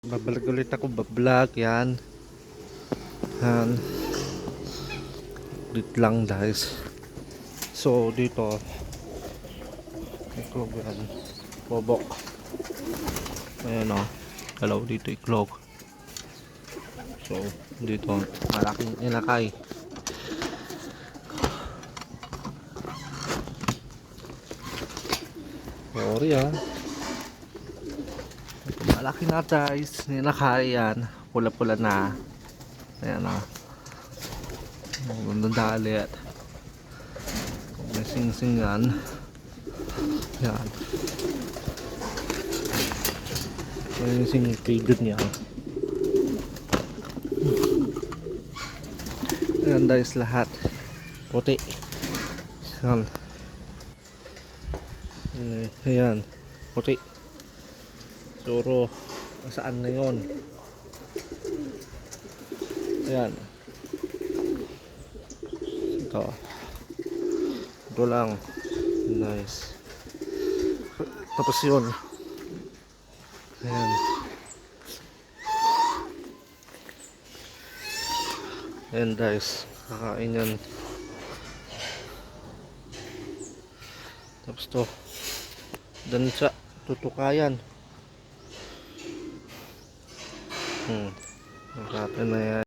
Babalik ulit ako bablog yan. Yan. Dito lang guys. So dito iklog yan. Bobok. Ayan o. Dalaw dito iklog. So dito malaking inakay. Sorry ah. Malaki na guys, ninakay yan, pula-pula na. Ayan o. Magandang dalit. May sing-sing yan. Yan. May sing-pigod niya. Ayan guys, lahat puti. Yan. Ayan, puti. Suro, saan na yun? Ayan. Ito lang. Nice. Tapos yun. Ayan. Ayan guys, kakain yan. Tapos to, dansa, tutukayan. Nakapin na yan.